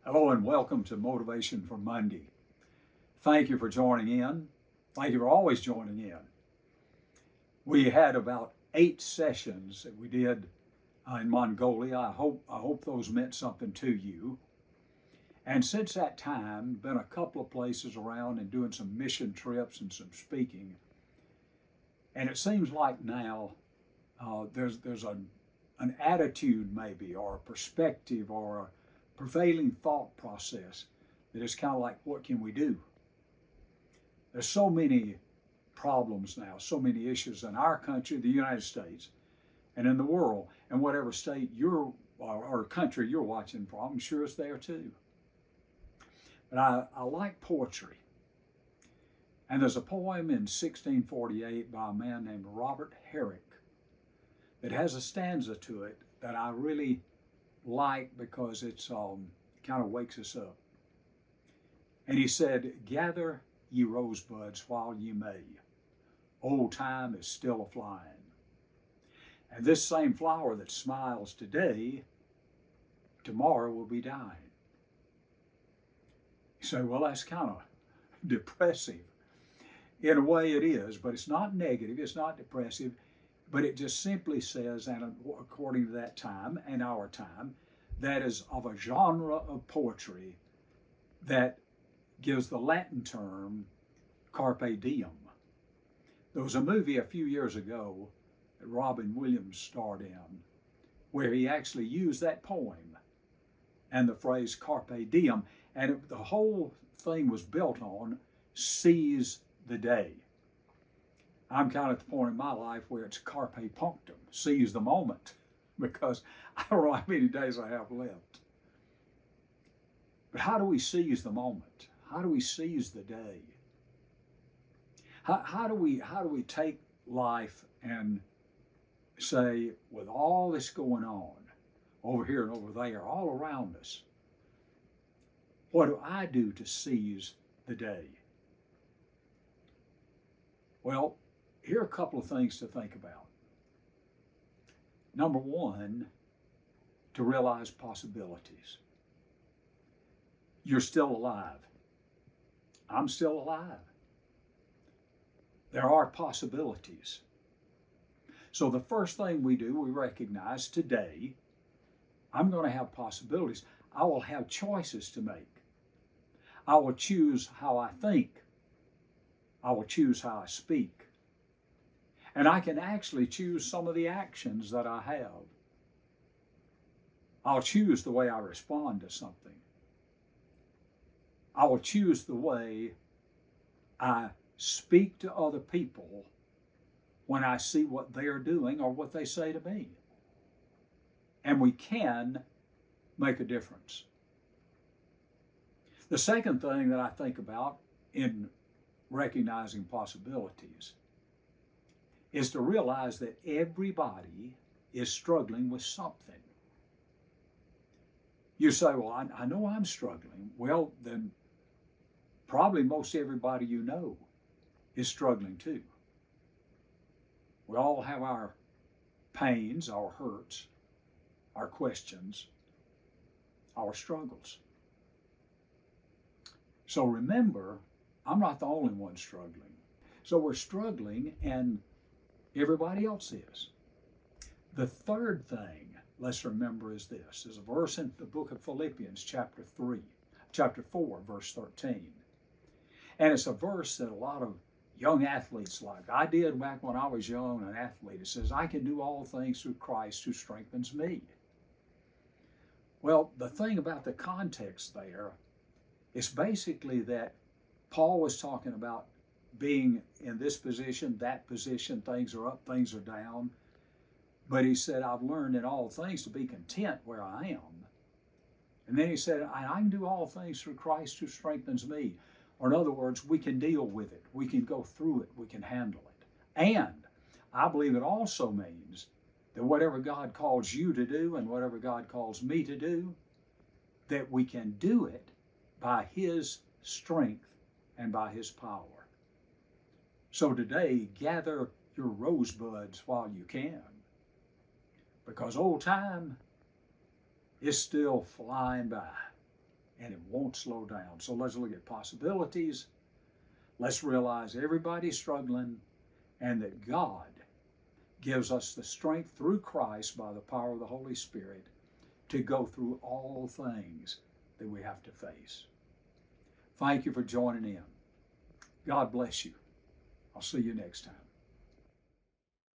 Hello and welcome to Motivation for Monday. Thank you for joining in. Thank you for always joining in. We had about 8 sessions that we did in Mongolia. I hope those meant something to you. And since that time, been a couple of places around and doing some mission trips and some speaking. And it seems like now there's an attitude maybe, or a perspective, or a prevailing thought process that is kind of like, what can we do? There's so many problems now, so many issues in our country, the United States, and in the world, and whatever state or country you're watching from, I'm sure it's there too. But I like poetry. And there's a poem in 1648 by a man named Robert Herrick that has a stanza to it that I really like because it's kind of wakes us up. And he said, "Gather ye rosebuds while ye may. Old time is still a-flying. And this same flower that smiles today, tomorrow will be dying." You say, well, that's kind of depressive. In a way it is, but it's not negative, it's not depressive. But it just simply says, and according to that time and our time, that is of a genre of poetry that gives the Latin term Carpe diem. There was a movie a few years ago that Robin Williams starred in where he actually used that poem and the phrase Carpe diem, and the whole thing was built on seize the day. I'm kind of at the point in my life where it's carpe punctum, seize the moment, because I don't know how many days I have left. But how do we seize the moment? How do we seize the day? How do we take life and say, with all this going on, over here and over there, all around us, what do I do to seize the day? Well, here are a couple of things to think about. Number one, to realize possibilities. You're still alive. I'm still alive. There are possibilities. So the first thing we do, we recognize today, I'm going to have possibilities. I will have choices to make. I will choose how I think. I will choose how I speak. And I can actually choose some of the actions that I have. I'll choose the way I respond to something. I will choose the way I speak to other people when I see what they're doing or what they say to me. And we can make a difference. The second thing that I think about in recognizing possibilities is to realize that everybody is struggling with something. You say, well, I know I'm struggling. Well, then probably most everybody you know is struggling too. We all have our pains, our hurts, our questions, our struggles. So remember, I'm not the only one struggling. So we're struggling, and everybody else is. The third thing, let's remember, is this. There's a verse in the book of Philippians, chapter 4, verse 13. And it's a verse that a lot of young athletes like. I did back when I was young, an athlete. It says, I can do all things through Christ who strengthens me. Well, the thing about the context there is basically that Paul was talking about being in this position, that position, things are up, things are down. But he said, I've learned in all things to be content where I am. And then he said, I can do all things through Christ who strengthens me. Or in other words, we can deal with it. We can go through it. We can handle it. And I believe it also means that whatever God calls you to do and whatever God calls me to do, that we can do it by His strength and by His power. So today, gather your rosebuds while you can, because old time is still flying by. and it won't slow down. So let's look at possibilities. Let's realize everybody's struggling and that God gives us the strength through Christ by the power of the Holy Spirit to go through all things that we have to face. Thank you for joining in. God bless you. I'll see you next time.